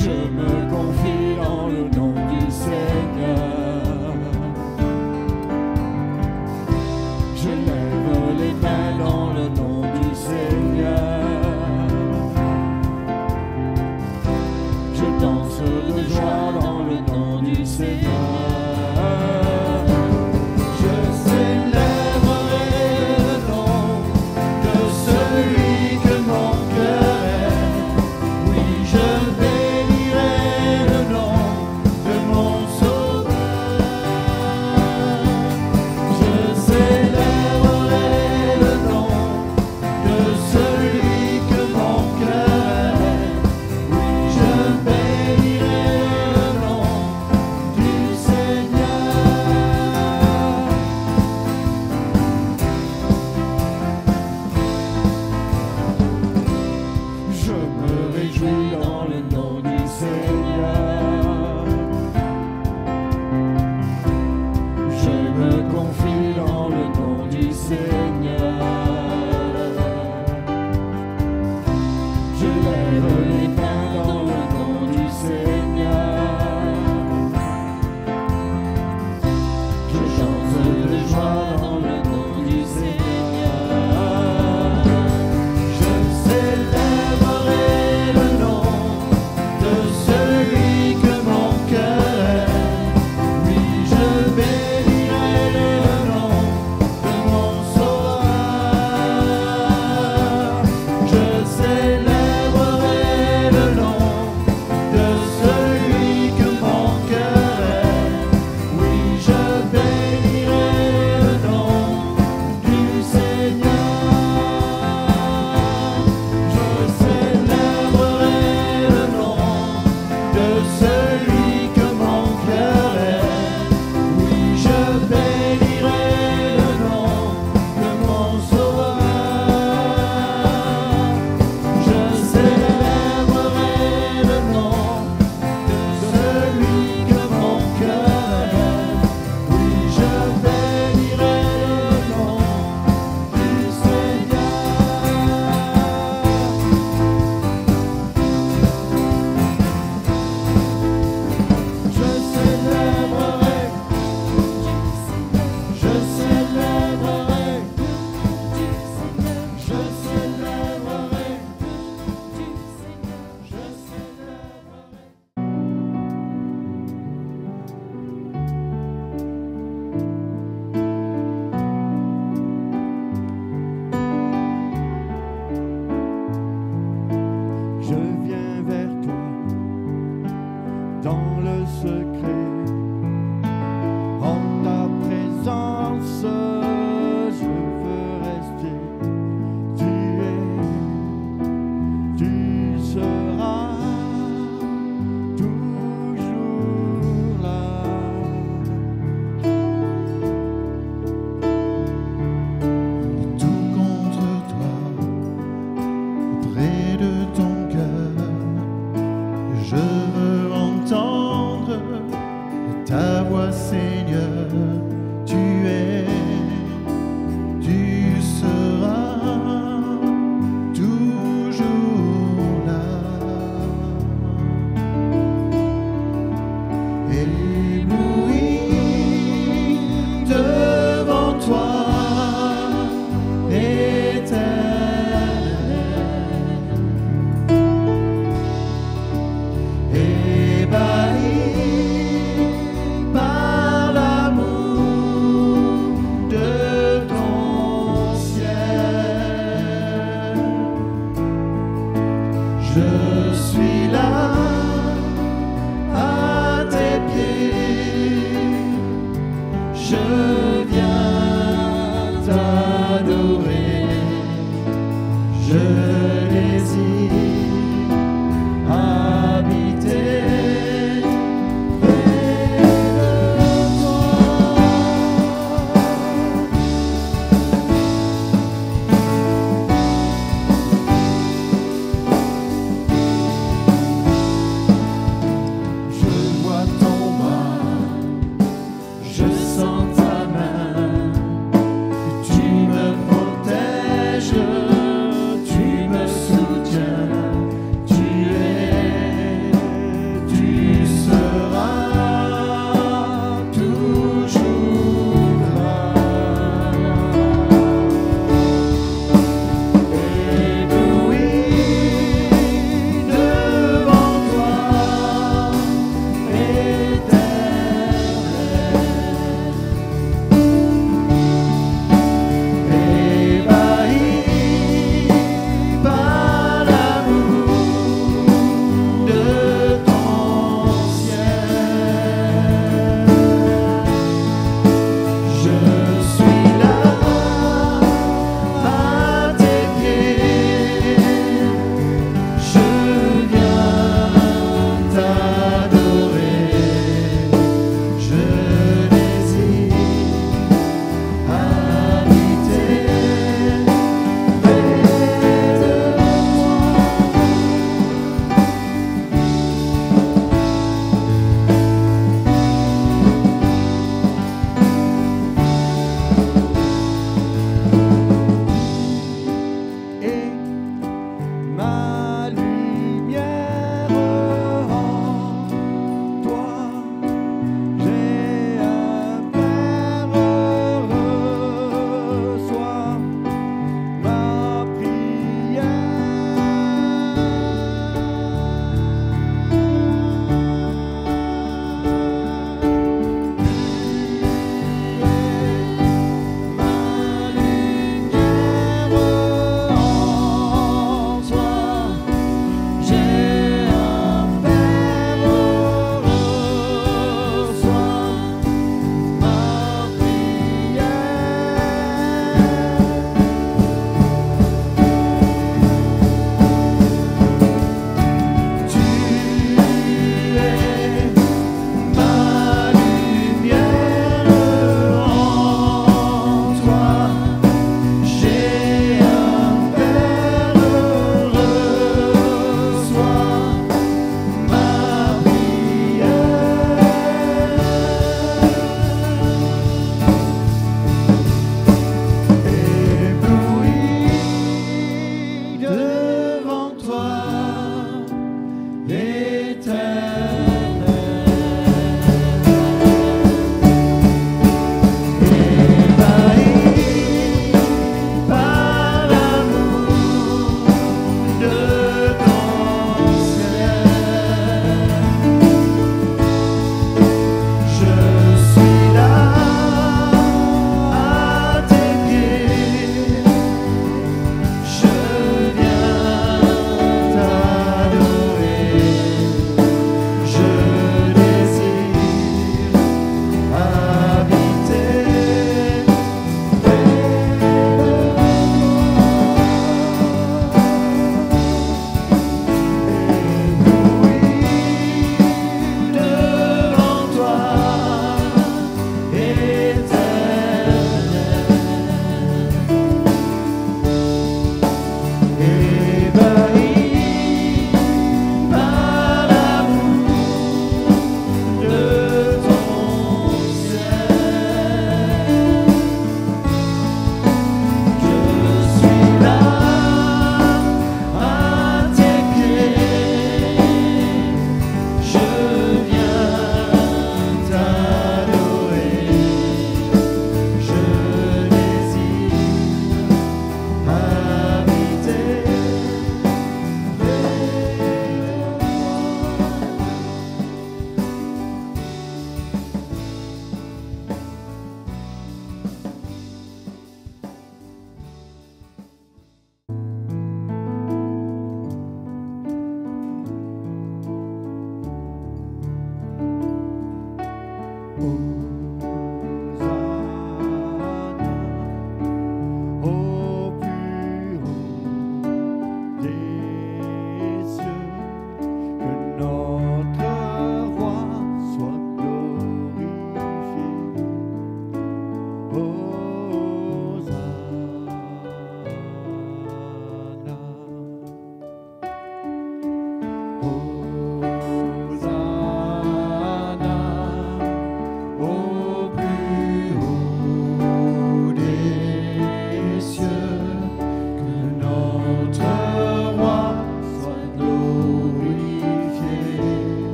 Je me confie dans le nom du Seigneur. Je lève les mains dans le nom du Seigneur. Je danse de joie dans le nom du Seigneur. Je célébrerai le nom de celui que mon cœur aime. Oui, je bénirai le nom de mon Sauveur. Je célébrerai le nom de celui que mon cœur aime. Oui, je bénirai le nom du Seigneur. Je me réjouis dans le nom du Seigneur. Je me confie dans le nom du Seigneur. Je lève les mains dans le nom du Seigneur. Je chante de joie dans le nom du Seigneur. Je célébrerai le nom de celui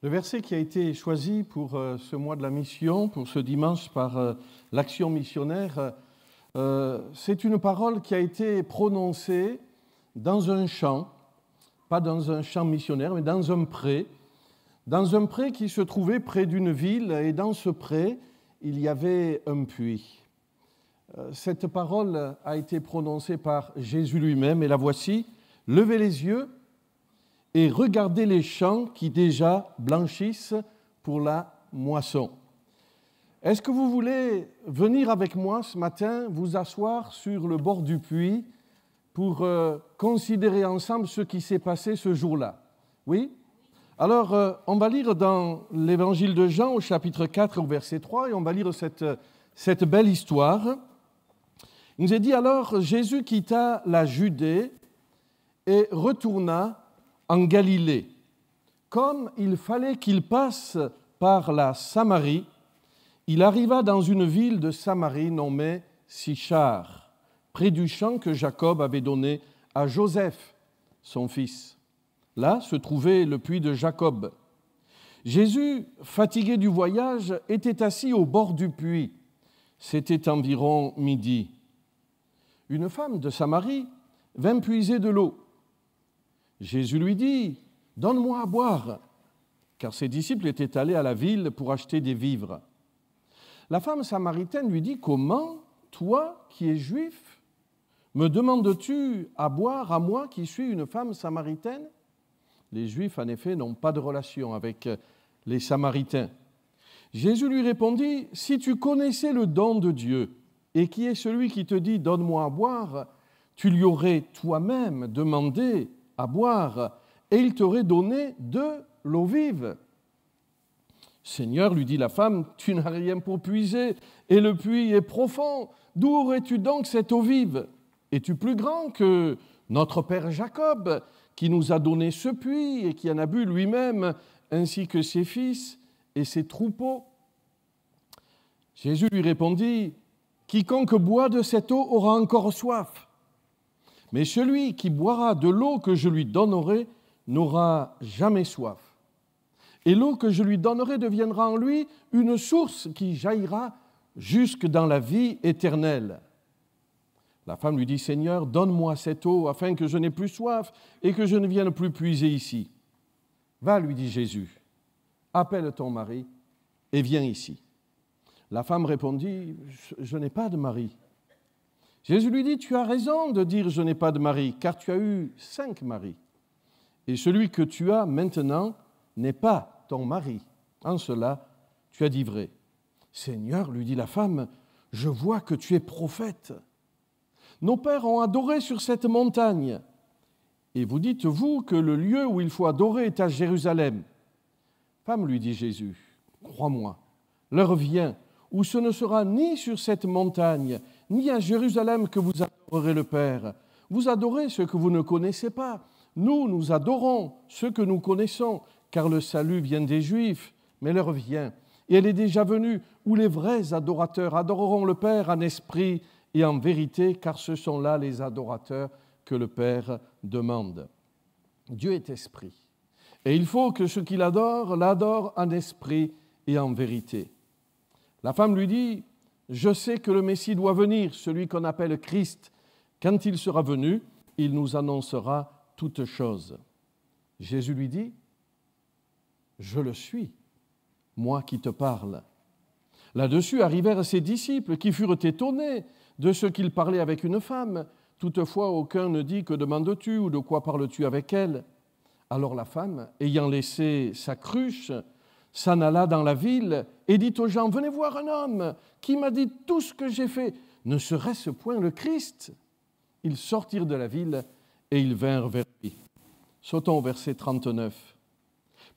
Le verset qui a été choisi pour ce mois de la mission, pour ce dimanche par l'Action missionnaire, c'est une parole qui a été prononcée dans un champ, pas dans un champ missionnaire, mais dans un pré qui se trouvait près d'une ville, et dans ce pré, il y avait un puits. Cette parole a été prononcée par Jésus lui-même, et la voici: « Levez les yeux et regardez les champs qui déjà blanchissent pour la moisson. » Est-ce que vous voulez venir avec moi ce matin, vous asseoir sur le bord du puits pour considérer ensemble ce qui s'est passé ce jour-là? Oui? Alors, on va lire dans l'Évangile de Jean au chapitre 4 au verset 3, et on va lire cette belle histoire. Il nous est dit: « Alors Jésus quitta la Judée et retourna en Galilée. Comme il fallait qu'il passe par la Samarie, il arriva dans une ville de Samarie nommée Sichar, près du champ que Jacob avait donné à Joseph, son fils. Là se trouvait le puits de Jacob. Jésus, fatigué du voyage, était assis au bord du puits. C'était environ midi. Une femme de Samarie vint puiser de l'eau. Jésus lui dit: « Donne-moi à boire », car ses disciples étaient allés à la ville pour acheter des vivres. La femme samaritaine lui dit: « Comment, toi qui es juif, me demandes-tu à boire à moi qui suis une femme samaritaine ?» Les Juifs, en effet, n'ont pas de relation avec les Samaritains. Jésus lui répondit: « Si tu connaissais le don de Dieu, et qui est celui qui te dit « Donne-moi à boire », tu lui aurais toi-même demandé à boire, et il t'aurait donné de l'eau vive. » « Seigneur, lui dit la femme, tu n'as rien pour puiser, et le puits est profond. D'où aurais-tu donc cette eau vive? Es-tu plus grand que notre père Jacob, qui nous a donné ce puits et qui en a bu lui-même, ainsi que ses fils et ses troupeaux? » Jésus lui répondit: « Quiconque boit de cette eau aura encore soif. Mais celui qui boira de l'eau que je lui donnerai n'aura jamais soif. Et l'eau que je lui donnerai deviendra en lui une source qui jaillira jusque dans la vie éternelle. » La femme lui dit: « Seigneur, donne-moi cette eau afin que je n'ai plus soif et que je ne vienne plus puiser ici. » « Va, lui dit Jésus, appelle ton mari et viens ici. » La femme répondit: « Je n'ai pas de mari. » Jésus lui dit: « Tu as raison de dire « je n'ai pas de mari », car tu as eu 5 maris. Et celui que tu as maintenant n'est pas ton mari. En cela, tu as dit vrai. »« Seigneur, lui dit la femme, je vois que tu es prophète. Nos pères ont adoré sur cette montagne. Et vous dites-vous que le lieu où il faut adorer est à Jérusalem. » « Femme, lui dit Jésus, crois-moi, l'heure vient où ce ne sera ni sur cette montagne, ni à Jérusalem que vous adorerez le Père. Vous adorez ce que vous ne connaissez pas. Nous adorons ce que nous connaissons, car le salut vient des Juifs, mais l'heure vient, et elle est déjà venue, où les vrais adorateurs adoreront le Père en esprit et en vérité, car ce sont là les adorateurs que le Père demande. Dieu est esprit, et il faut que ceux qui l'adorent en esprit et en vérité. La femme lui dit: « Je sais que le Messie doit venir, celui qu'on appelle Christ. Quand il sera venu, il nous annoncera toutes choses. » Jésus lui dit: « Je le suis, moi qui te parle. » Là-dessus arrivèrent ses disciples qui furent étonnés de ce qu'il parlait avec une femme. Toutefois, aucun ne dit « Que demandes-tu » ou « De quoi parles-tu avec elle ?» Alors la femme, ayant laissé sa cruche, s'en alla dans la ville et dit aux gens: « Venez voir un homme qui m'a dit tout ce que j'ai fait. Ne serait-ce point le Christ ?» Ils sortirent de la ville et ils vinrent vers lui. Sautons au verset 39.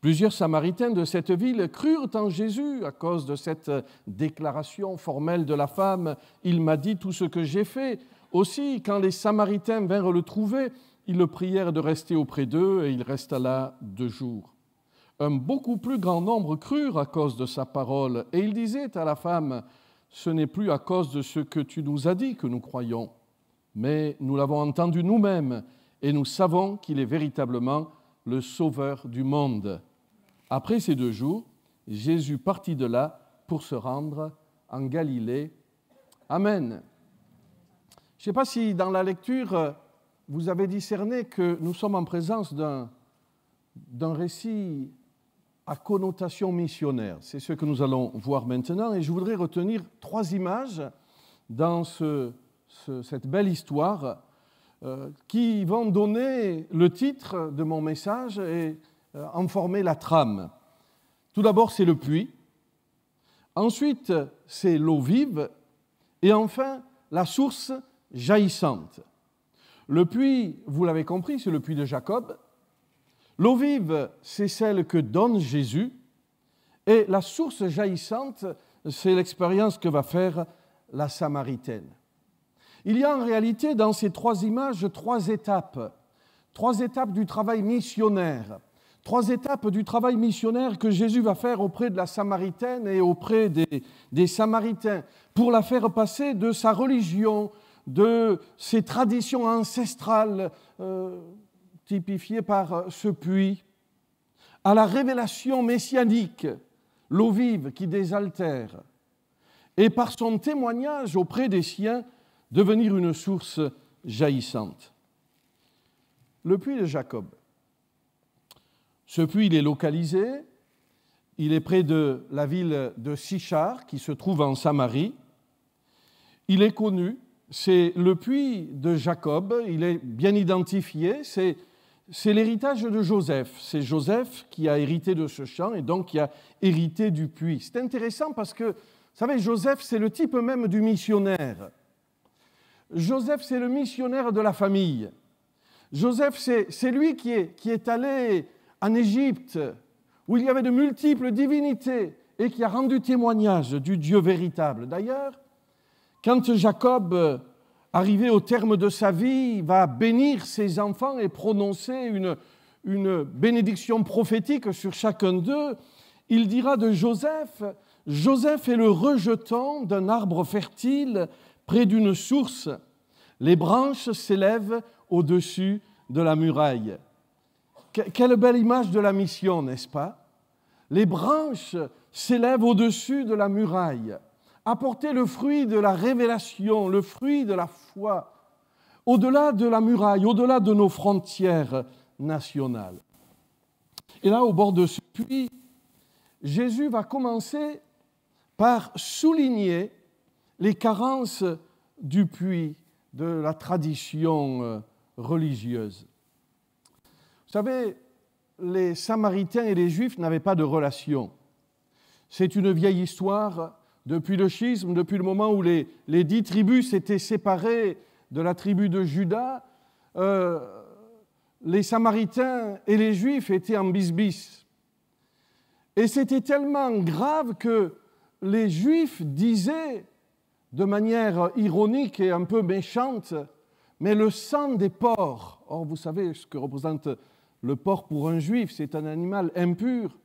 Plusieurs Samaritains de cette ville crurent en Jésus à cause de cette déclaration formelle de la femme. « Il m'a dit tout ce que j'ai fait. » Aussi, quand les Samaritains vinrent le trouver, ils le prièrent de rester auprès d'eux et il resta là 2 jours. Un beaucoup plus grand nombre crurent à cause de sa parole et il disait à la femme: « Ce n'est plus à cause de ce que tu nous as dit que nous croyons, mais nous l'avons entendu nous-mêmes et nous savons qu'il est véritablement le Sauveur du monde. » Après ces 2 jours, Jésus partit de là pour se rendre en Galilée. Amen. Je ne sais pas si dans la lecture, vous avez discerné que nous sommes en présence d'un récit à connotation missionnaire. C'est ce que nous allons voir maintenant. Et je voudrais retenir 3 images dans cette belle histoire qui vont donner le titre de mon message et en former la trame. Tout d'abord, c'est le puits. Ensuite, c'est l'eau vive. Et enfin, la source jaillissante. Le puits, vous l'avez compris, c'est le puits de Jacob. L'eau vive, c'est celle que donne Jésus. Et la source jaillissante, c'est l'expérience que va faire la Samaritaine. Il y a en réalité dans ces 3 images 3 étapes. 3 étapes du travail missionnaire. 3 étapes du travail missionnaire que Jésus va faire auprès de la Samaritaine et auprès des Samaritains pour la faire passer de sa religion, de ses traditions ancestrales typifiées par ce puits, à la révélation messianique, l'eau vive qui désaltère, et par son témoignage auprès des siens, devenir une source jaillissante. Le puits de Jacob. Ce puits, il est localisé, il est près de la ville de Sichar, qui se trouve en Samarie. Il est connu, c'est le puits de Jacob, il est bien identifié, c'est l'héritage de Joseph. C'est Joseph qui a hérité de ce champ et donc qui a hérité du puits. C'est intéressant parce que, vous savez, Joseph, c'est le type même du missionnaire. Joseph, c'est le missionnaire de la famille. Joseph, c'est lui qui est allé en Égypte, où il y avait de multiples divinités et qui a rendu témoignage du Dieu véritable. D'ailleurs, quand Jacob, arrivé au terme de sa vie, va bénir ses enfants et prononcer une bénédiction prophétique sur chacun d'eux, il dira de Joseph, « Joseph est le rejeton d'un arbre fertile près d'une source. Les branches s'élèvent au-dessus de la muraille. » Quelle belle image de la mission, n'est-ce pas? Les branches s'élèvent au-dessus de la muraille. Apporter le fruit de la révélation, le fruit de la foi, au-delà de la muraille, au-delà de nos frontières nationales. Et là, au bord de ce puits, Jésus va commencer par souligner les carences du puits, de la tradition religieuse. Vous savez, les Samaritains et les Juifs n'avaient pas de relation. C'est une vieille histoire depuis le schisme, depuis le moment où les 10 tribus s'étaient séparées de la tribu de Juda. Les Samaritains et les Juifs étaient en bisbis. Et c'était tellement grave que les Juifs disaient, de manière ironique et un peu méchante, mais le sang des porcs. Or, vous savez ce que représente le porc pour un Juif, c'est un animal impur.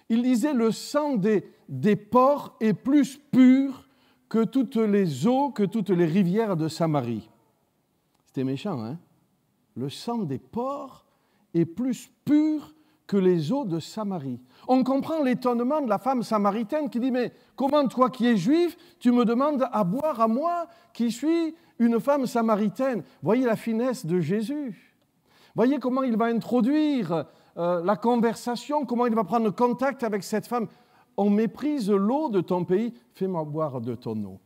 Il disait le sang des porcs est plus pur que toutes les eaux, que toutes les rivières de Samarie. C'était méchant, hein? Le sang des porcs est plus pur que les eaux de Samarie. On comprend l'étonnement de la femme samaritaine qui dit « Mais comment toi qui es juif, tu me demandes à boire à moi qui suis une femme samaritaine ?» Voyez la finesse de Jésus. Voyez comment il va introduire la conversation, comment il va prendre contact avec cette femme. « On méprise l'eau de ton pays, fais-moi boire de ton eau. »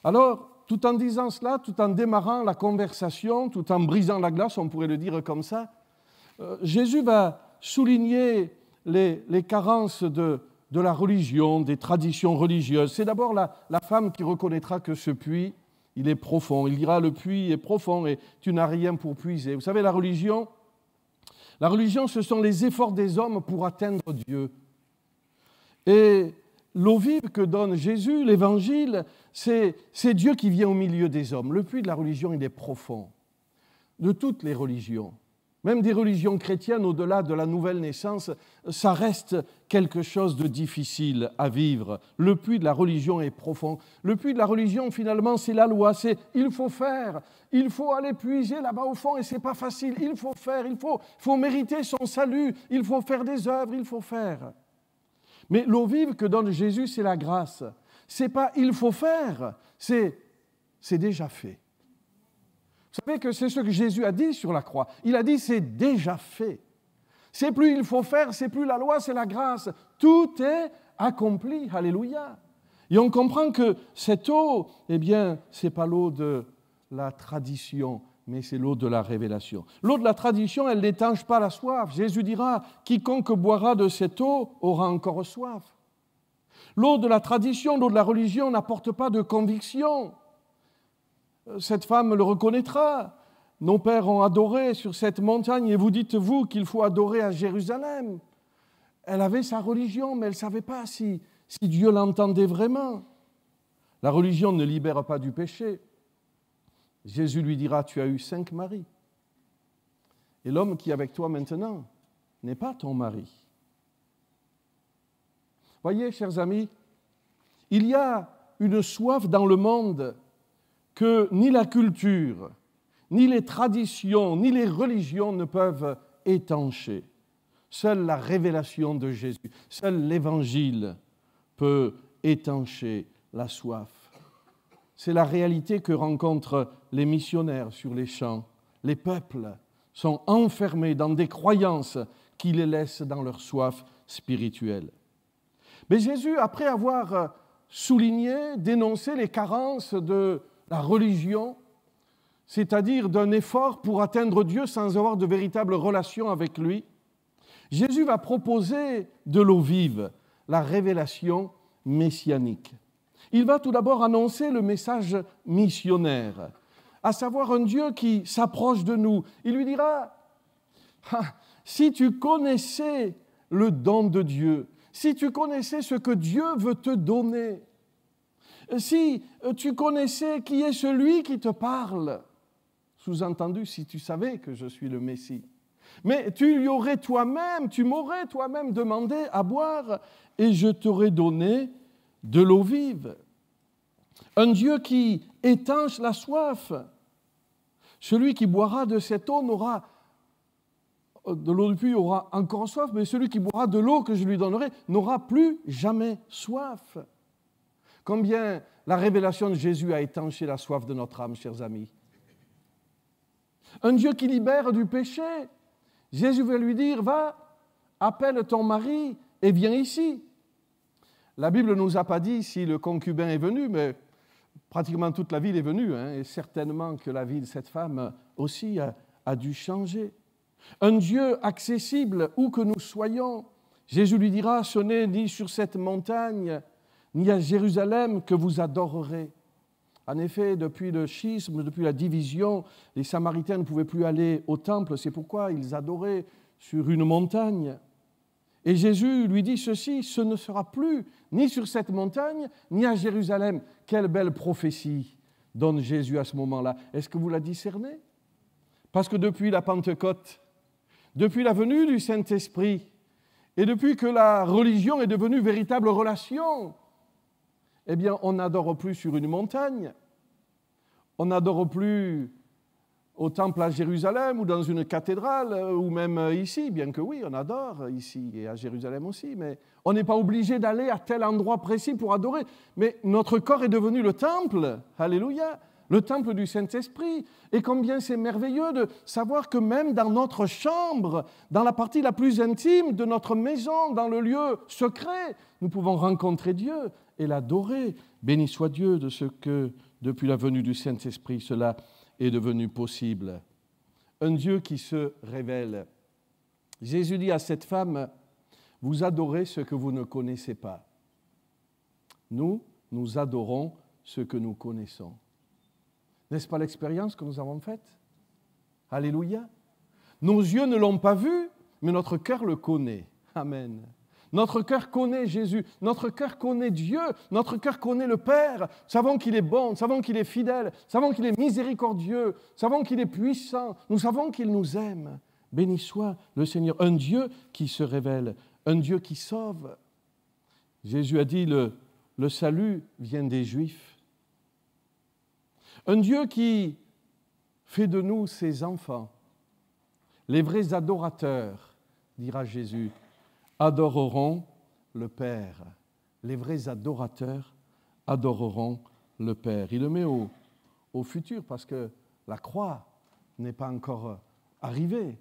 Alors, tout en disant cela, tout en démarrant la conversation, tout en brisant la glace, on pourrait le dire comme ça, Jésus va souligner les carences de la religion, des traditions religieuses. C'est d'abord la femme qui reconnaîtra que ce puits, il est profond. Il dira, le puits est profond et tu n'as rien pour puiser. Vous savez, la religion, ce sont les efforts des hommes pour atteindre Dieu. Et l'eau vive que donne Jésus, l'Évangile, c'est Dieu qui vient au milieu des hommes. Le puits de la religion, il est profond. De toutes les religions. Même des religions chrétiennes, au-delà de la nouvelle naissance, ça reste quelque chose de difficile à vivre. Le puits de la religion est profond. Le puits de la religion, finalement, c'est la loi. C'est il faut faire, il faut aller puiser là-bas au fond et c'est pas facile. Il faut faire, il faut mériter son salut, il faut faire des œuvres, il faut faire. Mais l'eau vive que donne Jésus, c'est la grâce. C'est pas il faut faire, c'est déjà fait. Vous savez que c'est ce que Jésus a dit sur la croix. Il a dit c'est déjà fait. C'est plus il faut faire, c'est plus la loi, c'est la grâce. Tout est accompli. Alléluia. Et on comprend que cette eau, eh bien, ce n'est pas l'eau de la tradition, mais c'est l'eau de la révélation. L'eau de la tradition, elle n'étanche pas la soif. Jésus dira, quiconque boira de cette eau aura encore soif. L'eau de la tradition, l'eau de la religion n'apporte pas de conviction. Cette femme le reconnaîtra. Nos pères ont adoré sur cette montagne et vous dites-vous qu'il faut adorer à Jérusalem. Elle avait sa religion, mais elle ne savait pas si Dieu l'entendait vraiment. La religion ne libère pas du péché. Jésus lui dira, tu as eu 5 maris. Et l'homme qui est avec toi maintenant n'est pas ton mari. Voyez, chers amis, il y a une soif dans le monde que ni la culture, ni les traditions, ni les religions ne peuvent étancher. Seule la révélation de Jésus, seul l'Évangile peut étancher la soif. C'est la réalité que rencontrent les missionnaires sur les champs. Les peuples sont enfermés dans des croyances qui les laissent dans leur soif spirituelle. Mais Jésus, après avoir souligné, dénoncé les carences de la religion, c'est-à-dire d'un effort pour atteindre Dieu sans avoir de véritable relation avec lui, Jésus va proposer de l'eau vive, la révélation messianique. Il va tout d'abord annoncer le message missionnaire, à savoir un Dieu qui s'approche de nous. Il lui dira, si tu connaissais le don de Dieu, si tu connaissais ce que Dieu veut te donner, si tu connaissais qui est celui qui te parle, sous-entendu, si tu savais que je suis le Messie, mais tu m'aurais toi-même demandé à boire et je t'aurais donné de l'eau vive. Un Dieu qui étanche la soif. Celui qui boira de cette eau de l'eau du puits aura encore soif, mais celui qui boira de l'eau que je lui donnerai n'aura plus jamais soif. Combien la révélation de Jésus a étanché la soif de notre âme, chers amis. Un Dieu qui libère du péché. Jésus va lui dire, va, appelle ton mari et viens ici. La Bible ne nous a pas dit si le concubin est venu, mais pratiquement toute la ville est venue, et certainement que la vie de cette femme aussi a dû changer. Un Dieu accessible où que nous soyons. Jésus lui dira, ce n'est ni sur cette montagne, ni à Jérusalem que vous adorerez. En effet, depuis le schisme, depuis la division, les Samaritains ne pouvaient plus aller au temple, c'est pourquoi ils adoraient sur une montagne. Et Jésus lui dit ceci, ce ne sera plus ni sur cette montagne, ni à Jérusalem. Quelle belle prophétie donne Jésus à ce moment-là. Est-ce que vous la discernez? Parce que depuis la Pentecôte, depuis la venue du Saint-Esprit, et depuis que la religion est devenue véritable relation, eh bien, on n'adore plus sur une montagne, on n'adore plus au temple à Jérusalem ou dans une cathédrale ou même ici, bien que oui, on adore ici et à Jérusalem aussi, mais on n'est pas obligé d'aller à tel endroit précis pour adorer. Mais notre corps est devenu le temple, alléluia, le temple du Saint-Esprit. Et combien c'est merveilleux de savoir que même dans notre chambre, dans la partie la plus intime de notre maison, dans le lieu secret, nous pouvons rencontrer Dieu et l'adorer. Béni soit Dieu de ce que, depuis la venue du Saint-Esprit, cela est devenu possible. Un Dieu qui se révèle. Jésus dit à cette femme, vous adorez ce que vous ne connaissez pas. Nous adorons ce que nous connaissons. N'est-ce pas l'expérience que nous avons faite? Alléluia. Nos yeux ne l'ont pas vu, mais notre cœur le connaît. Amen. Notre cœur connaît Jésus, notre cœur connaît Dieu, notre cœur connaît le Père. Nous savons qu'il est bon, nous savons qu'il est fidèle, nous savons qu'il est miséricordieux, nous savons qu'il est puissant, nous savons qu'il nous aime. Béni soit le Seigneur, un Dieu qui se révèle, un Dieu qui sauve. Jésus a dit, le salut vient des Juifs. Un Dieu qui fait de nous ses enfants. Les vrais adorateurs, dira Jésus, adoreront le Père. Les vrais adorateurs adoreront le Père. Il le met au futur parce que la croix n'est pas encore arrivée.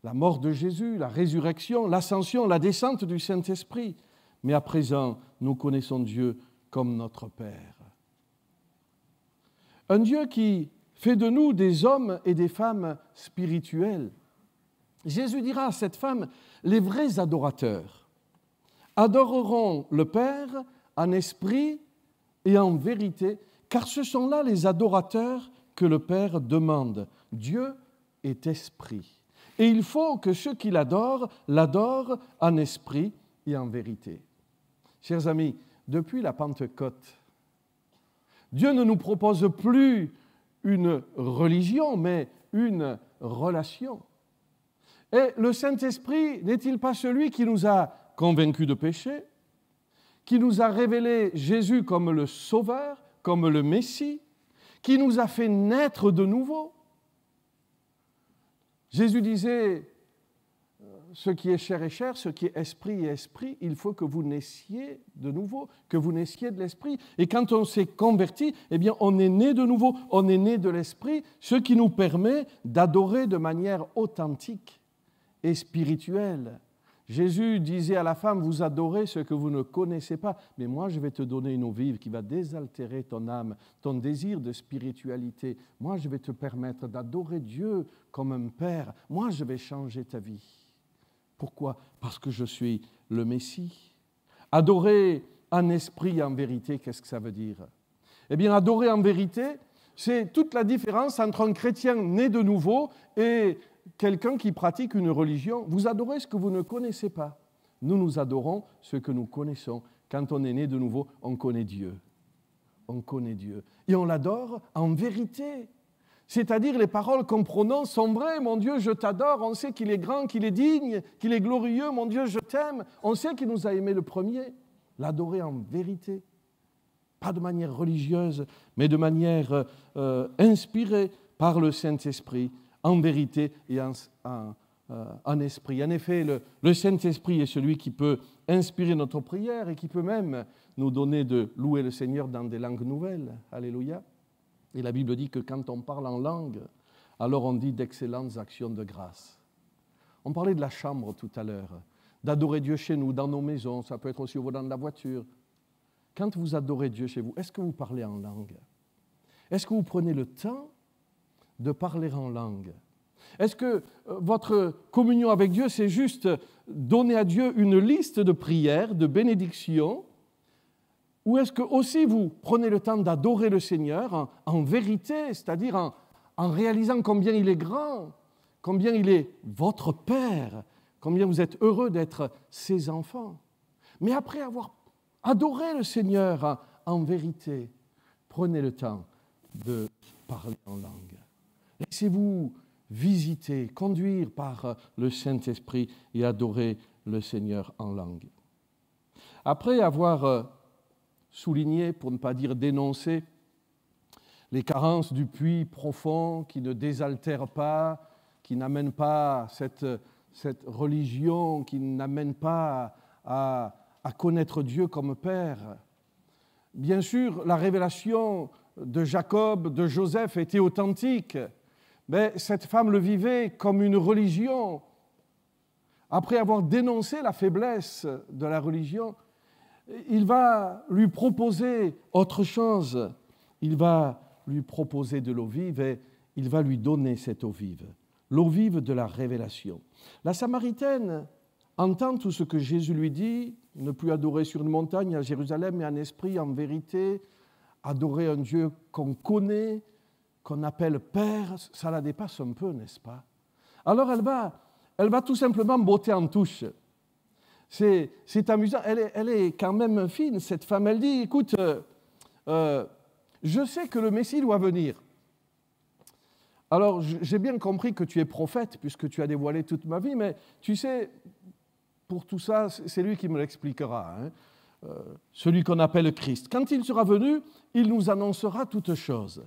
La mort de Jésus, la résurrection, l'ascension, la descente du Saint-Esprit. Mais à présent, nous connaissons Dieu comme notre Père. Un Dieu qui fait de nous des hommes et des femmes spirituels. Jésus dira à cette femme, les vrais adorateurs adoreront le Père en esprit et en vérité, car ce sont là les adorateurs que le Père demande. Dieu est esprit. Et il faut que ceux qui l'adorent en esprit et en vérité. Chers amis, depuis la Pentecôte, Dieu ne nous propose plus une religion, mais une relation. Et le Saint-Esprit n'est-il pas celui qui nous a convaincus de péché, qui nous a révélé Jésus comme le Sauveur, comme le Messie, qui nous a fait naître de nouveau? Jésus disait, ce qui est chair est chair, ce qui est esprit est esprit, il faut que vous naissiez de nouveau, que vous naissiez de l'esprit. Et quand on s'est converti, eh bien, on est né de nouveau, on est né de l'esprit, ce qui nous permet d'adorer de manière authentique et spirituelle. Jésus disait à la femme, vous adorez ce que vous ne connaissez pas, mais moi je vais te donner une eau vive qui va désaltérer ton âme, ton désir de spiritualité. Moi je vais te permettre d'adorer Dieu comme un Père. Moi je vais changer ta vie. Pourquoi? Parce que je suis le Messie. Adorer en esprit et en vérité, qu'est-ce que ça veut dire? Eh bien, adorer en vérité, c'est toute la différence entre un chrétien né de nouveau et quelqu'un qui pratique une religion. Vous adorez ce que vous ne connaissez pas. Nous adorons ce que nous connaissons. Quand on est né de nouveau, on connaît Dieu. On connaît Dieu. Et on l'adore en vérité. C'est-à-dire les paroles qu'on prononce sont vraies. Mon Dieu, je t'adore. On sait qu'il est grand, qu'il est digne, qu'il est glorieux. Mon Dieu, je t'aime. On sait qu'il nous a aimés le premier. L'adorer en vérité. Pas de manière religieuse, mais de manière inspirée par le Saint-Esprit, en vérité et en esprit. En effet, le Saint-Esprit est celui qui peut inspirer notre prière et qui peut même nous donner de louer le Seigneur dans des langues nouvelles. Alléluia. Et la Bible dit que quand on parle en langue, alors on dit d'excellentes actions de grâce. On parlait de la chambre tout à l'heure, d'adorer Dieu chez nous, dans nos maisons, ça peut être aussi au volant de la voiture. Quand vous adorez Dieu chez vous, est-ce que vous parlez en langue? Est-ce que vous prenez le temps de parler en langue? Est-ce que votre communion avec Dieu, c'est juste donner à Dieu une liste de prières, de bénédictions? Ou est-ce que aussi vous prenez le temps d'adorer le Seigneur en vérité, c'est-à-dire en réalisant combien il est grand, combien il est votre Père, combien vous êtes heureux d'être ses enfants? Mais après avoir adoré le Seigneur en vérité, prenez le temps de parler en langue. Laissez-vous visiter, conduire par le Saint-Esprit et adorer le Seigneur en langue. Après avoir souligné, pour ne pas dire dénoncé, les carences du puits profond qui ne désaltère pas, qui n'amène pas cette religion, qui n'amène pas à connaître Dieu comme Père. Bien sûr, la révélation de Jacob, de Joseph était authentique, mais cette femme le vivait comme une religion. Après avoir dénoncé la faiblesse de la religion, il va lui proposer autre chose. Il va lui proposer de l'eau vive et il va lui donner cette eau vive. L'eau vive de la révélation. La Samaritaine entend tout ce que Jésus lui dit, ne plus adorer sur une montagne à Jérusalem, mais en esprit, en vérité, adorer un Dieu qu'on connaît, qu'on appelle Père, ça la dépasse un peu, n'est-ce pas? Alors elle va tout simplement botter en touche. C'est amusant, elle est quand même fine, cette femme. Elle dit, écoute, je sais que le Messie doit venir. Alors, j'ai bien compris que tu es prophète, puisque tu as dévoilé toute ma vie, mais tu sais, pour tout ça, c'est lui qui me l'expliquera, hein. Celui qu'on appelle Christ. Quand il sera venu, il nous annoncera toutes choses.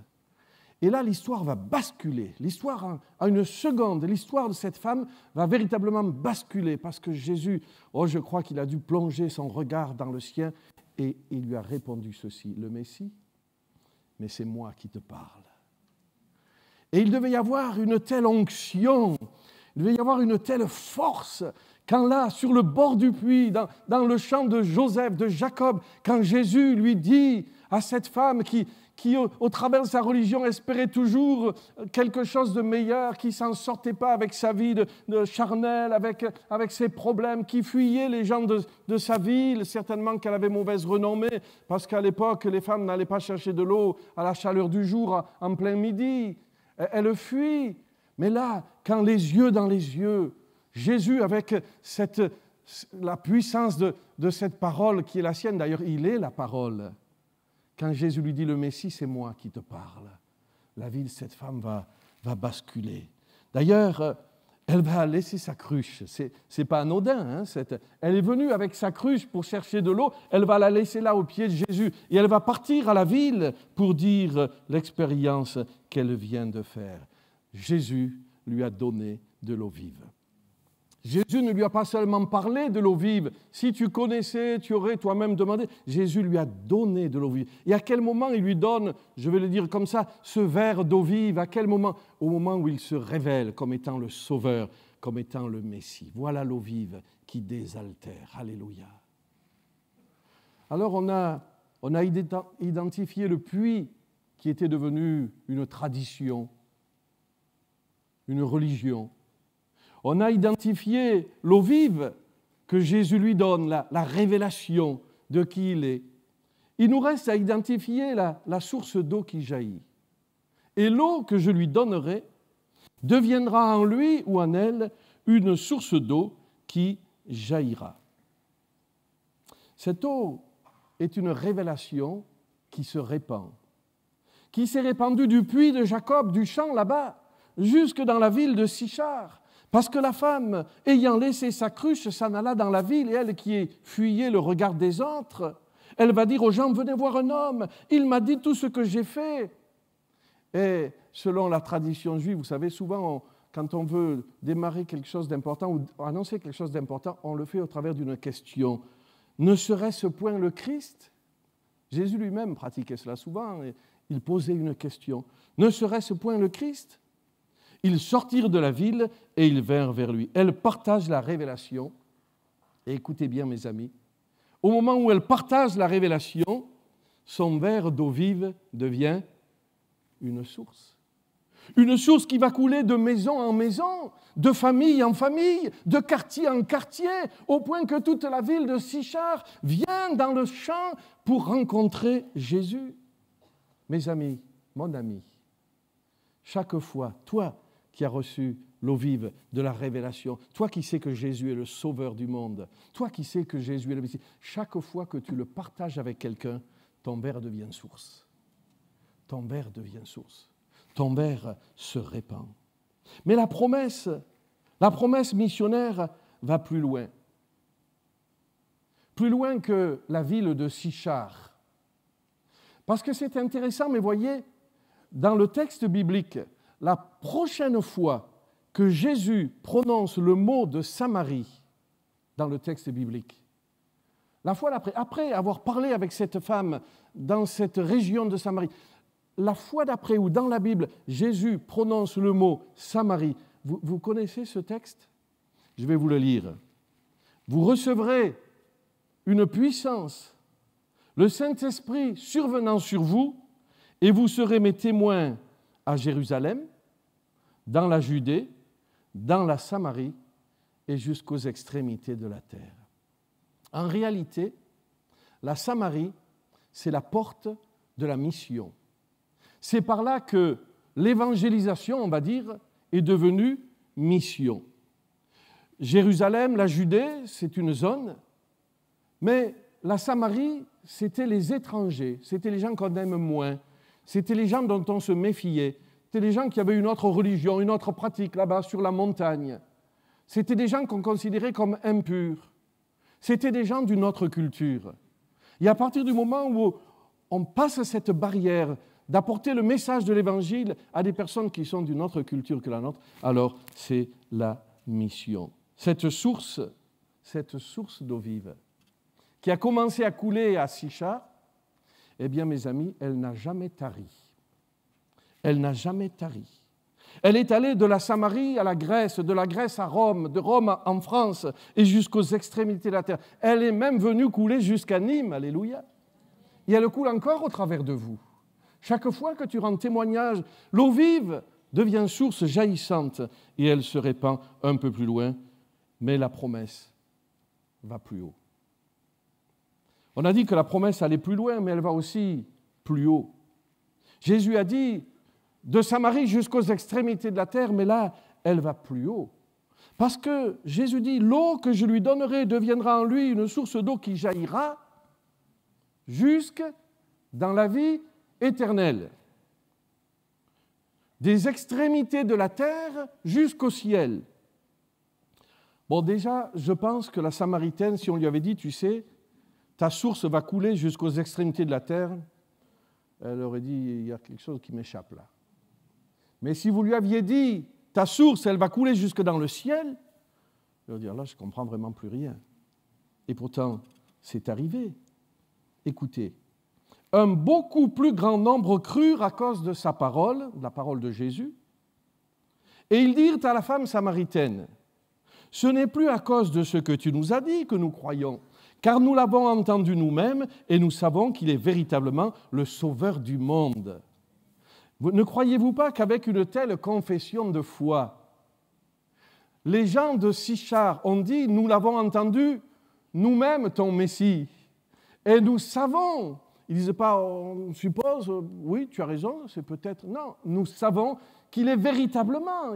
Et là, l'histoire va basculer. L'histoire, en une seconde, l'histoire de cette femme va véritablement basculer, parce que Jésus, je crois qu'il a dû plonger son regard dans le sien, et il lui a répondu ceci: le Messie, mais c'est moi qui te parle. Et il devait y avoir une telle onction, il devait y avoir une telle force, quand là, sur le bord du puits, dans le champ de Joseph, de Jacob, quand Jésus lui dit à cette femme qui au travers de sa religion, espérait toujours quelque chose de meilleur, qui ne s'en sortait pas avec sa vie de charnelle, avec ses problèmes, qui fuyait les gens de sa ville, certainement qu'elle avait mauvaise renommée, parce qu'à l'époque, les femmes n'allaient pas chercher de l'eau à la chaleur du jour, en plein midi. Elle fuit. Mais là, quand les yeux dans les yeux, Jésus, avec la puissance de cette parole qui est la sienne, d'ailleurs, il est la parole. Quand Jésus lui dit « le Messie, c'est moi qui te parle », la vie de cette femme va basculer. D'ailleurs, elle va laisser sa cruche. C'est pas anodin. Hein, elle est venue avec sa cruche pour chercher de l'eau. Elle va la laisser là au pied de Jésus. Et elle va partir à la ville pour dire l'expérience qu'elle vient de faire. Jésus lui a donné de l'eau vive. Jésus ne lui a pas seulement parlé de l'eau vive. Si tu connaissais, tu aurais toi-même demandé. Jésus lui a donné de l'eau vive. Et à quel moment il lui donne, je vais le dire comme ça, ce verre d'eau vive? À quel moment? Au moment où il se révèle comme étant le Sauveur, comme étant le Messie. Voilà l'eau vive qui désaltère. Alléluia. Alors on a identifié le puits qui était devenu une tradition, une religion. On a identifié l'eau vive que Jésus lui donne, la révélation de qui il est. Il nous reste à identifier la source d'eau qui jaillit. Et l'eau que je lui donnerai deviendra en lui ou en elle une source d'eau qui jaillira. Cette eau est une révélation qui se répand, qui s'est répandue du puits de Jacob, du champ là-bas, jusque dans la ville de Sichar. Parce que la femme, ayant laissé sa cruche, s'en alla dans la ville, et elle qui fuyait le regard des autres, elle va dire aux gens, venez voir un homme, il m'a dit tout ce que j'ai fait. Et selon la tradition juive, vous savez, souvent, quand on veut démarrer quelque chose d'important ou annoncer quelque chose d'important, on le fait au travers d'une question. Ne serait-ce point le Christ? Jésus lui-même pratiquait cela souvent, et il posait une question. Ne serait-ce point le Christ? Ils sortirent de la ville et ils vinrent vers lui. Elle partage la révélation. Et écoutez bien, mes amis, au moment où elle partage la révélation, son verre d'eau vive devient une source. Une source qui va couler de maison en maison, de famille en famille, de quartier en quartier, au point que toute la ville de Sichar vient dans le champ pour rencontrer Jésus. Mes amis, mon ami, chaque fois, toi qui as reçu l'eau vive de la révélation, toi qui sais que Jésus est le Sauveur du monde, toi qui sais que Jésus est le Messie, chaque fois que tu le partages avec quelqu'un, ton verre devient source. Ton verre devient source. Ton verre se répand. Mais la promesse missionnaire va plus loin. Plus loin que la ville de Sichar. Parce que c'est intéressant, mais voyez, dans le texte biblique, la prochaine fois que Jésus prononce le mot de Samarie dans le texte biblique, la fois d'après, après avoir parlé avec cette femme dans cette région de Samarie, la fois d'après où dans la Bible, Jésus prononce le mot Samarie, vous connaissez ce texte? Je vais vous le lire. Vous recevrez une puissance, le Saint-Esprit survenant sur vous, et vous serez mes témoins à Jérusalem, dans la Judée, dans la Samarie et jusqu'aux extrémités de la terre. En réalité, la Samarie, c'est la porte de la mission. C'est par là que l'évangélisation, on va dire, est devenue mission. Jérusalem, la Judée, c'est une zone, mais la Samarie, c'était les étrangers, c'était les gens qu'on aime moins, c'était les gens dont on se méfiait. C'était des gens qui avaient une autre religion, une autre pratique là-bas sur la montagne. C'était des gens qu'on considérait comme impurs. C'était des gens d'une autre culture. Et à partir du moment où on passe cette barrière d'apporter le message de l'Évangile à des personnes qui sont d'une autre culture que la nôtre, alors c'est la mission. Cette source d'eau vive, qui a commencé à couler à Sichar, eh bien, mes amis, elle n'a jamais tari. Elle n'a jamais tari. Elle est allée de la Samarie à la Grèce, de la Grèce à Rome, de Rome en France et jusqu'aux extrémités de la terre. Elle est même venue couler jusqu'à Nîmes, alléluia. Et elle coule encore au travers de vous. Chaque fois que tu rends témoignage, l'eau vive devient source jaillissante et elle se répand un peu plus loin, mais la promesse va plus haut. On a dit que la promesse allait plus loin, mais elle va aussi plus haut. Jésus a dit de Samarie jusqu'aux extrémités de la terre, mais là, elle va plus haut. Parce que Jésus dit, l'eau que je lui donnerai deviendra en lui une source d'eau qui jaillira jusque dans la vie éternelle. Des extrémités de la terre jusqu'au ciel. Bon, déjà, je pense que la Samaritaine, si on lui avait dit, tu sais, ta source va couler jusqu'aux extrémités de la terre, elle aurait dit, il y a quelque chose qui m'échappe là. Mais si vous lui aviez dit, ta source, elle va couler jusque dans le ciel, elle va dire, là, je ne comprends vraiment plus rien. Et pourtant, c'est arrivé. Écoutez, un beaucoup plus grand nombre crurent à cause de sa parole, de la parole de Jésus, et ils dirent à la femme samaritaine, ce n'est plus à cause de ce que tu nous as dit que nous croyons, car nous l'avons entendu nous-mêmes et nous savons qu'il est véritablement le Sauveur du monde. Ne croyez-vous pas qu'avec une telle confession de foi, les gens de Sichar ont dit, nous l'avons entendu nous-mêmes ton Messie, et nous savons, ils ne disaient pas, on suppose, oui, tu as raison, c'est peut-être, non, nous savons qu'il est véritablement,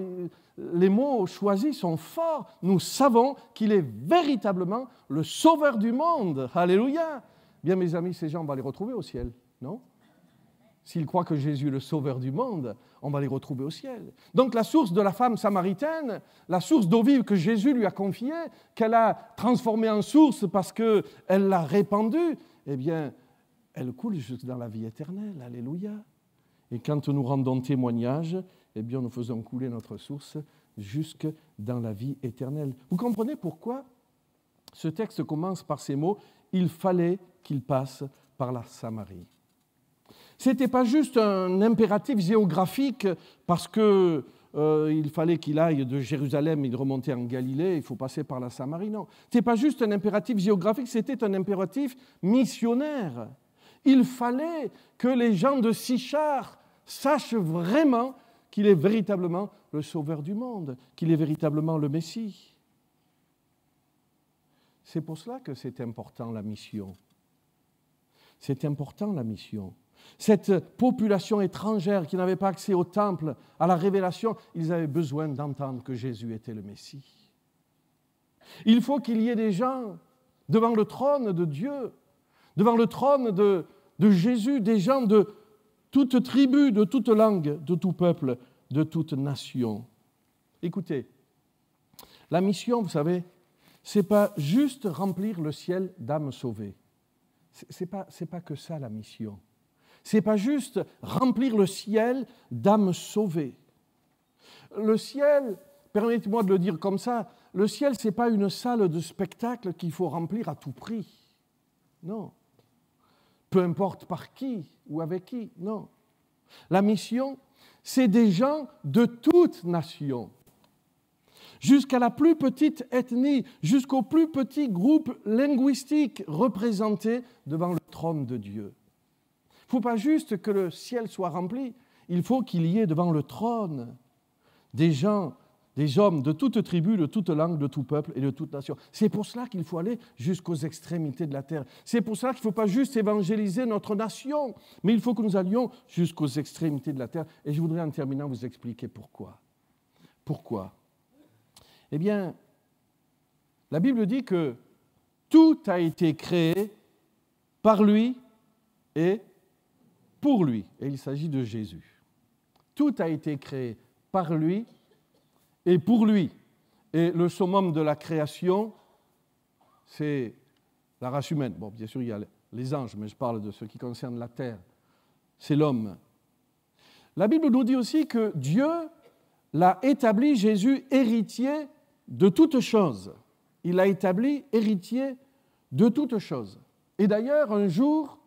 les mots choisis sont forts, nous savons qu'il est véritablement le Sauveur du monde. Alléluia. Bien, mes amis, ces gens, on va les retrouver au ciel, non? S'ils croient que Jésus est le Sauveur du monde, on va les retrouver au ciel. Donc la source de la femme samaritaine, la source d'eau vive que Jésus lui a confiée, qu'elle a transformée en source parce qu'elle l'a répandue, eh bien, elle coule jusque dans la vie éternelle. Alléluia. Et quand nous rendons témoignage, eh bien, nous faisons couler notre source jusque dans la vie éternelle. Vous comprenez pourquoi ce texte commence par ces mots « Il fallait qu'il passe par la Samarie ». Ce n'était pas juste un impératif géographique parce qu'il fallait qu'il aille de Jérusalem et de remonter en Galilée, il faut passer par la Samarie, non. Ce n'était pas juste un impératif géographique, c'était un impératif missionnaire. Il fallait que les gens de Sichar sachent vraiment qu'il est véritablement le Sauveur du monde, qu'il est véritablement le Messie. C'est pour cela que c'est important la mission. C'est important la mission. Cette population étrangère qui n'avait pas accès au temple, à la révélation, ils avaient besoin d'entendre que Jésus était le Messie. Il faut qu'il y ait des gens devant le trône de Dieu, devant le trône de Jésus, des gens de toute tribu, de toute langue, de tout peuple, de toute nation. Écoutez, la mission, vous savez, ce n'est pas juste remplir le ciel d'âmes sauvées. C'est pas que ça la mission. Ce n'est pas juste remplir le ciel d'âmes sauvées. Le ciel, permettez-moi de le dire comme ça, le ciel, ce n'est pas une salle de spectacle qu'il faut remplir à tout prix. Non. Peu importe par qui ou avec qui, non. La mission, c'est des gens de toutes nations, jusqu'à la plus petite ethnie, jusqu'au plus petit groupe linguistique représenté devant le trône de Dieu. Il ne faut pas juste que le ciel soit rempli, il faut qu'il y ait devant le trône des gens, des hommes de toute tribu, de toute langue, de tout peuple et de toute nation. C'est pour cela qu'il faut aller jusqu'aux extrémités de la terre. C'est pour cela qu'il ne faut pas juste évangéliser notre nation, mais il faut que nous allions jusqu'aux extrémités de la terre. Et je voudrais en terminant vous expliquer pourquoi. Pourquoi ? Eh bien, la Bible dit que tout a été créé par lui et pour lui. Et il s'agit de Jésus. Tout a été créé par lui et pour lui. Et le summum de la création, c'est la race humaine. Bon, bien sûr, il y a les anges, mais je parle de ce qui concerne la terre. C'est l'homme. La Bible nous dit aussi que Dieu l'a établi, Jésus, héritier de toutes choses. Il l'a établi héritier de toutes choses. Et d'ailleurs, un jour,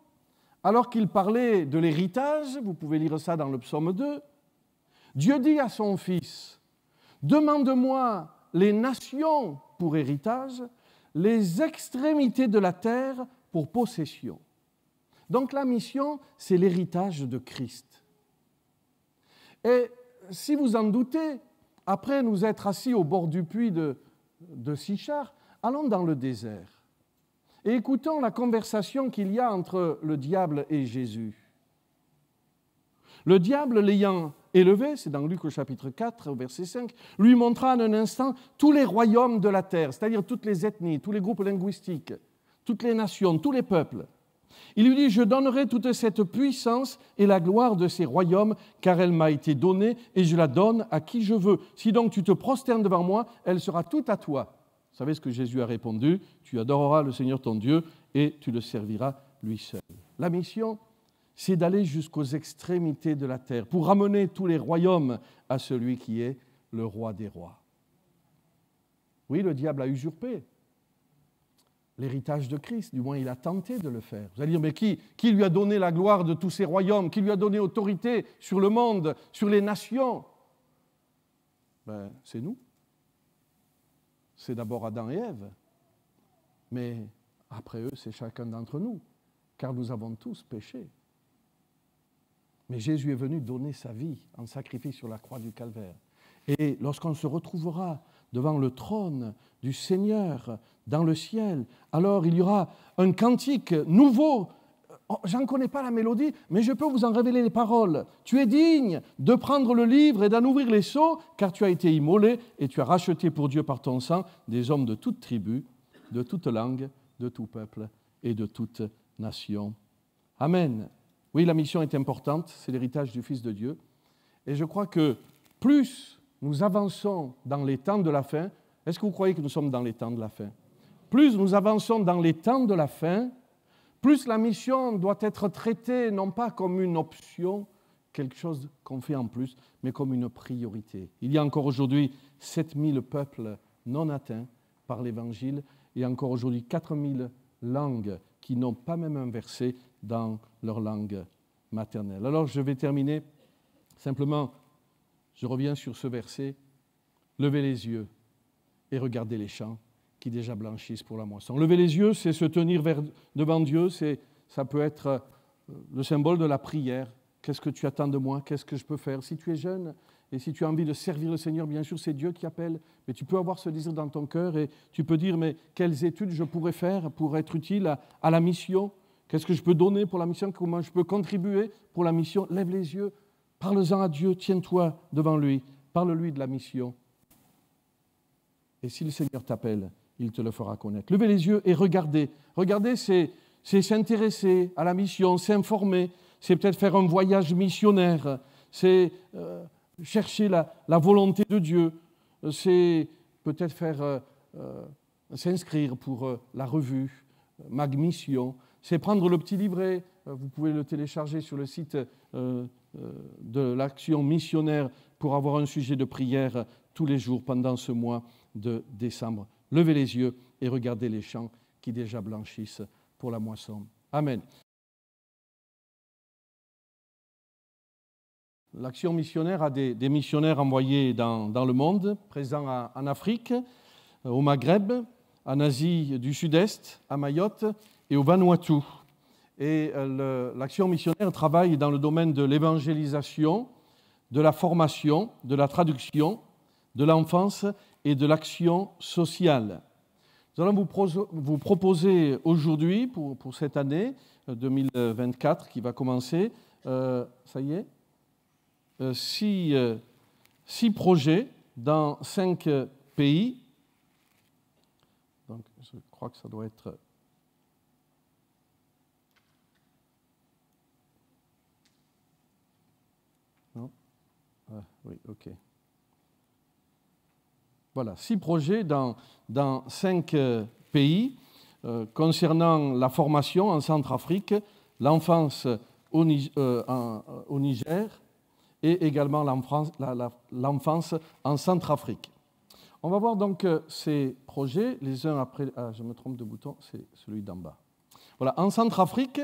alors qu'il parlait de l'héritage, vous pouvez lire ça dans le psaume 2, Dieu dit à son Fils, « Demande-moi les nations pour héritage, les extrémités de la terre pour possession. » Donc la mission, c'est l'héritage de Christ. Et si vous en doutez, après nous être assis au bord du puits de Sichar, allons dans le désert et écoutons la conversation qu'il y a entre le diable et Jésus. Le diable, l'ayant élevé, c'est dans Luc au chapitre 4, au verset 5, lui montra en un instant tous les royaumes de la terre, c'est-à-dire toutes les ethnies, tous les groupes linguistiques, toutes les nations, tous les peuples. Il lui dit, « Je donnerai toute cette puissance et la gloire de ces royaumes, car elle m'a été donnée et je la donne à qui je veux. Si donc tu te prosternes devant moi, elle sera toute à toi. » Vous savez ce que Jésus a répondu? « Tu adoreras le Seigneur ton Dieu et tu le serviras lui seul. » La mission, c'est d'aller jusqu'aux extrémités de la terre pour ramener tous les royaumes à celui qui est le roi des rois. Oui, le diable a usurpé l'héritage de Christ, du moins il a tenté de le faire. Vous allez dire, mais qui lui a donné la gloire de tous ces royaumes? Qui lui a donné autorité sur le monde, sur les nations? C'est nous. C'est d'abord Adam et Ève. Mais après eux, c'est chacun d'entre nous, car nous avons tous péché. Mais Jésus est venu donner sa vie en sacrifice sur la croix du Calvaire. Et lorsqu'on se retrouvera devant le trône du Seigneur dans le ciel, alors il y aura un cantique nouveau. J'en connais pas la mélodie, mais je peux vous en révéler les paroles. Tu es digne de prendre le livre et d'en ouvrir les sceaux, car tu as été immolé et tu as racheté pour Dieu par ton sang des hommes de toute tribu, de toute langue, de tout peuple et de toute nation. Amen. Oui, la mission est importante, c'est l'héritage du Fils de Dieu. Et je crois que plus nous avançons dans les temps de la fin, est-ce que vous croyez que nous sommes dans les temps de la fin? Plus nous avançons dans les temps de la fin, plus la mission doit être traitée non pas comme une option, quelque chose qu'on fait en plus, mais comme une priorité. Il y a encore aujourd'hui 7000 peuples non atteints par l'Évangile et encore aujourd'hui 4000 langues qui n'ont pas même un verset dans leur langue maternelle. Alors je vais terminer simplement, je reviens sur ce verset, levez les yeux et regardez les champs qui déjà blanchissent pour la moisson. Lever les yeux, c'est se tenir devant Dieu, ça peut être le symbole de la prière. Qu'est-ce que tu attends de moi? Qu'est-ce que je peux faire? Si tu es jeune et si tu as envie de servir le Seigneur, bien sûr, c'est Dieu qui appelle, mais tu peux avoir ce désir dans ton cœur et tu peux dire, mais quelles études je pourrais faire pour être utile à la mission? Qu'est-ce que je peux donner pour la mission? Comment je peux contribuer pour la mission? Lève les yeux, parle-en à Dieu, tiens-toi devant lui, parle-lui de la mission. Et si le Seigneur t'appelle, il te le fera connaître. Levez les yeux et regardez. Regardez, c'est s'intéresser à la mission, s'informer, c'est peut-être faire un voyage missionnaire, c'est chercher la volonté de Dieu, c'est peut-être faire s'inscrire pour la revue Mag Mission, c'est prendre le petit livret, vous pouvez le télécharger sur le site de l'Action missionnaire pour avoir un sujet de prière tous les jours pendant ce mois de décembre. Levez les yeux et regardez les champs qui déjà blanchissent pour la moisson. Amen. L'Action missionnaire a des missionnaires envoyés dans le monde, présents en Afrique, au Maghreb, en Asie du Sud-Est, à Mayotte et au Vanuatu. Et l'Action missionnaire travaille dans le domaine de l'évangélisation, de la formation, de la traduction, de l'enfance et de l'action sociale. Nous allons vous proposer aujourd'hui, pour cette année 2024 qui va commencer, ça y est, 6 projets dans 5 pays. Donc, je crois que ça doit être... Non. Oui, ok. Voilà, 6 projets dans 5 pays concernant la formation en Centrafrique, l'enfance au Niger et également l'enfance en Centrafrique. On va voir donc ces projets, les uns après... Ah, je me trompe de bouton, c'est celui d'en bas. Voilà, en Centrafrique,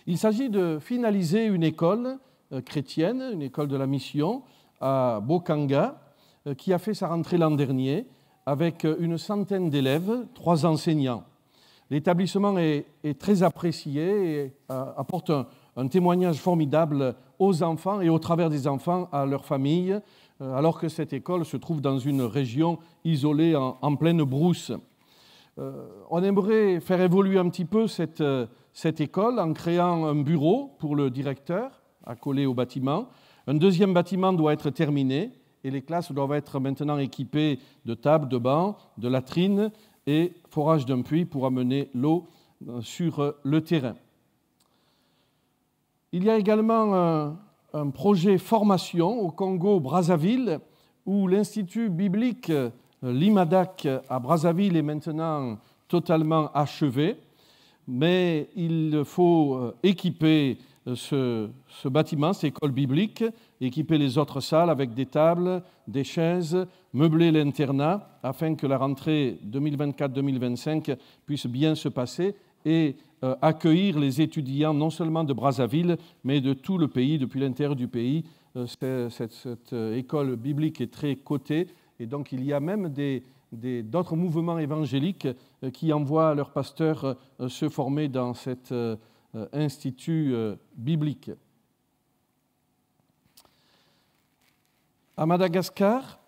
il s'agit de finaliser une école chrétienne, une école de la mission à Bokanga, qui a fait sa rentrée l'an dernier avec une centaine d'élèves, 3 enseignants. L'établissement est très apprécié et apporte un témoignage formidable aux enfants et au travers des enfants à leurs familles, alors que cette école se trouve dans une région isolée en pleine brousse. On aimerait faire évoluer un petit peu cette école en créant un bureau pour le directeur, accolé au bâtiment. Un deuxième bâtiment doit être terminé et les classes doivent être maintenant équipées de tables, de bancs, de latrines et forage d'un puits pour amener l'eau sur le terrain. Il y a également un projet formation au Congo-Brazzaville où l'Institut biblique Limadak à Brazzaville est maintenant totalement achevé, mais il faut équiper ce bâtiment, cette école biblique, équiper les autres salles avec des tables, des chaises, meubler l'internat afin que la rentrée 2024-2025 puisse bien se passer et accueillir les étudiants non seulement de Brazzaville, mais de tout le pays, depuis l'intérieur du pays. Cette école biblique est très cotée et donc il y a même d'autres mouvements évangéliques qui envoient leurs pasteurs se former dans cet institut biblique. À Madagascar,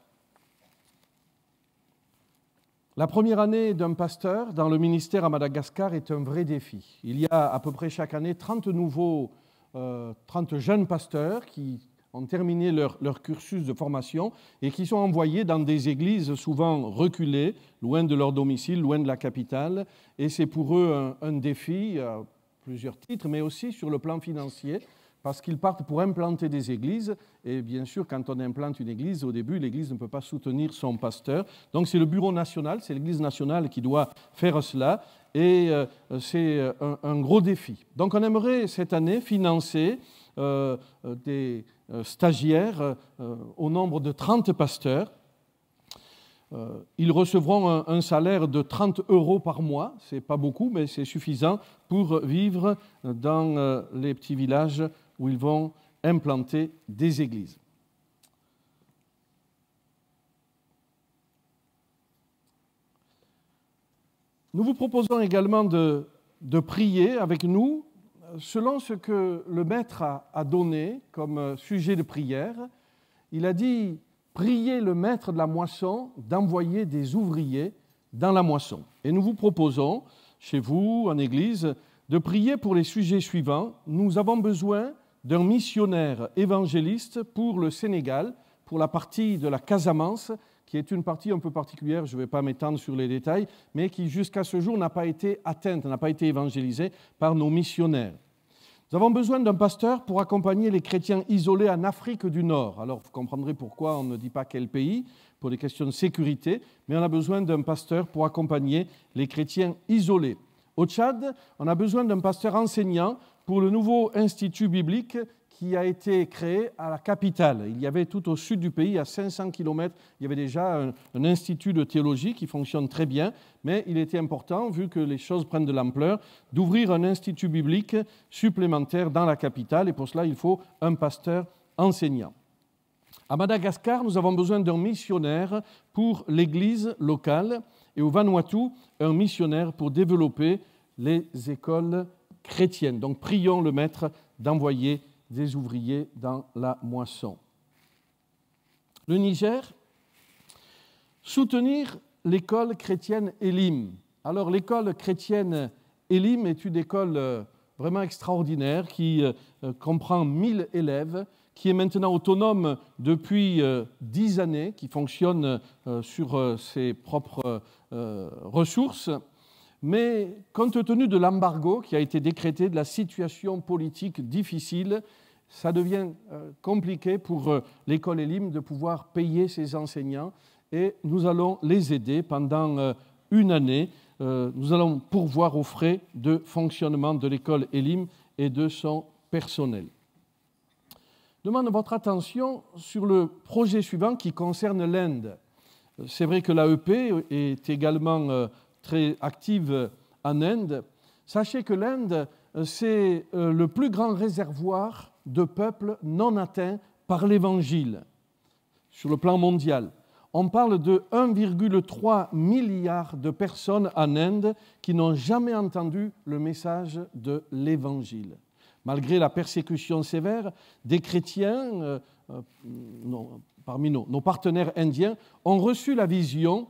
la première année d'un pasteur dans le ministère à Madagascar est un vrai défi. Il y a à peu près chaque année 30 jeunes pasteurs qui ont terminé leur cursus de formation et qui sont envoyés dans des églises souvent reculées, loin de leur domicile, loin de la capitale. Et c'est pour eux un défi, à plusieurs titres, mais aussi sur le plan financier, parce qu'ils partent pour implanter des églises. Et bien sûr, quand on implante une église, au début, l'église ne peut pas soutenir son pasteur. Donc c'est le bureau national, c'est l'église nationale qui doit faire cela. Et c'est un gros défi. Donc on aimerait cette année financer des stagiaires au nombre de 30 pasteurs. Ils recevront un salaire de 30 € par mois. Ce n'est pas beaucoup, mais c'est suffisant pour vivre dans les petits villages où ils vont implanter des églises. Nous vous proposons également de prier avec nous selon ce que le Maître a donné comme sujet de prière. Il a dit « Priez le Maître de la moisson d'envoyer des ouvriers dans la moisson ». Et nous vous proposons, chez vous, en Église, de prier pour les sujets suivants. Nous avons besoin d'un missionnaire évangéliste pour le Sénégal, pour la partie de la Casamance, qui est une partie un peu particulière, je ne vais pas m'étendre sur les détails, mais qui jusqu'à ce jour n'a pas été atteinte, n'a pas été évangélisée par nos missionnaires. Nous avons besoin d'un pasteur pour accompagner les chrétiens isolés en Afrique du Nord. Alors, vous comprendrez pourquoi on ne dit pas quel pays, pour des questions de sécurité, mais on a besoin d'un pasteur pour accompagner les chrétiens isolés. Au Tchad, on a besoin d'un pasteur enseignant pour le nouveau institut biblique qui a été créé à la capitale. Il y avait tout au sud du pays, à 500 km, il y avait déjà un institut de théologie qui fonctionne très bien, mais il était important, vu que les choses prennent de l'ampleur, d'ouvrir un institut biblique supplémentaire dans la capitale, et pour cela, il faut un pasteur enseignant. À Madagascar, nous avons besoin d'un missionnaire pour l'église locale, et au Vanuatu, un missionnaire pour développer les écoles chrétiennes. Donc, prions le Maître d'envoyer des ouvriers dans la moisson. Le Niger, soutenir l'école chrétienne Elim. Alors, l'école chrétienne Elim est une école vraiment extraordinaire qui comprend 1000 élèves, qui est maintenant autonome depuis 10 années, qui fonctionne sur ses propres ressources. Mais compte tenu de l'embargo qui a été décrété, de la situation politique difficile, ça devient compliqué pour l'école Elim de pouvoir payer ses enseignants et nous allons les aider pendant une année. Nous allons pourvoir aux frais de fonctionnement de l'école Elim et de son personnel. Je demande votre attention sur le projet suivant qui concerne l'Inde. C'est vrai que l'AEP est également très active en Inde. Sachez que l'Inde, c'est le plus grand réservoir de peuples non atteints par l'Évangile sur le plan mondial. On parle de 1,3 milliard de personnes en Inde qui n'ont jamais entendu le message de l'Évangile. Malgré la persécution sévère, des chrétiens, parmi nos partenaires indiens, ont reçu la vision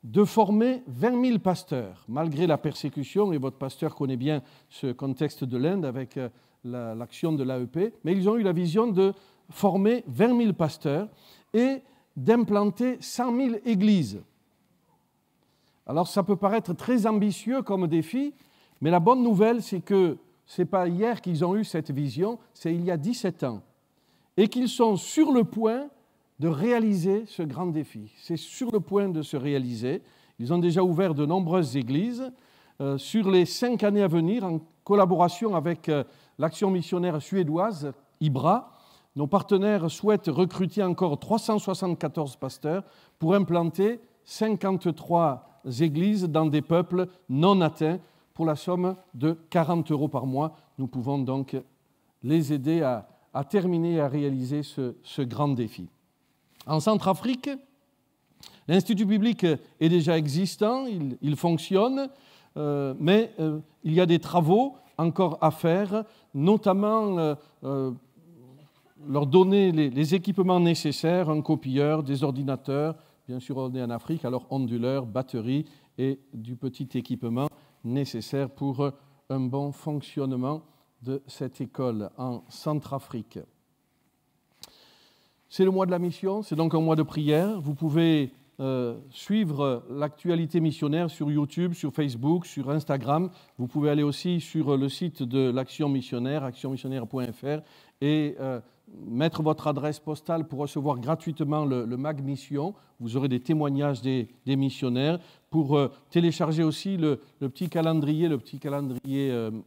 de former 20 000 pasteurs. Malgré la persécution, et votre pasteur connaît bien ce contexte de l'Inde avec l'action de l'AEP, mais ils ont eu la vision de former 20 000 pasteurs et d'implanter 100 000 églises. Alors ça peut paraître très ambitieux comme défi, mais la bonne nouvelle, c'est que ce n'est pas hier qu'ils ont eu cette vision, c'est il y a 17 ans. Et qu'ils sont sur le point de réaliser ce grand défi. C'est sur le point de se réaliser. Ils ont déjà ouvert de nombreuses églises. Sur les 5 années à venir, en collaboration avec l'action missionnaire suédoise, IBRA, nos partenaires souhaitent recruter encore 374 pasteurs pour implanter 53 églises dans des peuples non atteints pour la somme de 40 € par mois. Nous pouvons donc les aider à terminer et à réaliser ce grand défi. En Centrafrique, l'Institut biblique est déjà existant, il fonctionne, mais il y a des travaux encore à faire, notamment leur donner les équipements nécessaires, un copieur, des ordinateurs, bien sûr on est en Afrique, alors onduleurs, batteries et du petit équipement nécessaire pour un bon fonctionnement de cette école en Centrafrique. C'est le mois de la mission, c'est donc un mois de prière. Vous pouvez suivre l'actualité missionnaire sur YouTube, sur Facebook, sur Instagram. Vous pouvez aller aussi sur le site de l'Action missionnaire, actionmissionnaire.fr, et mettre votre adresse postale pour recevoir gratuitement le Mag Mission. Vous aurez des témoignages des missionnaires. Pour télécharger aussi le petit calendrier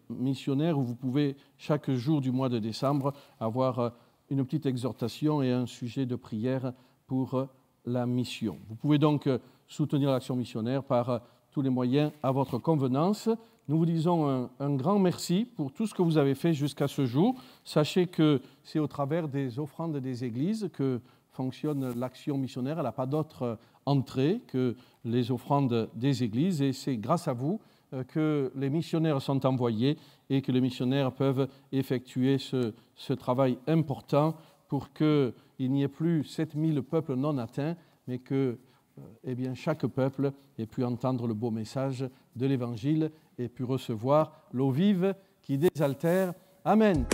missionnaire où vous pouvez chaque jour du mois de décembre avoir une petite exhortation et un sujet de prière pour la mission. Vous pouvez donc soutenir l'action missionnaire par tous les moyens à votre convenance. Nous vous disons un grand merci pour tout ce que vous avez fait jusqu'à ce jour. Sachez que c'est au travers des offrandes des églises que fonctionne l'action missionnaire. Elle n'a pas d'autre entrée que les offrandes des églises et c'est grâce à vous que les missionnaires sont envoyés et que les missionnaires peuvent effectuer ce travail important pour qu'il n'y ait plus 7000 peuples non atteints, mais que chaque peuple ait pu entendre le beau message de l'Évangile et pu recevoir l'eau vive qui désaltère. Amen.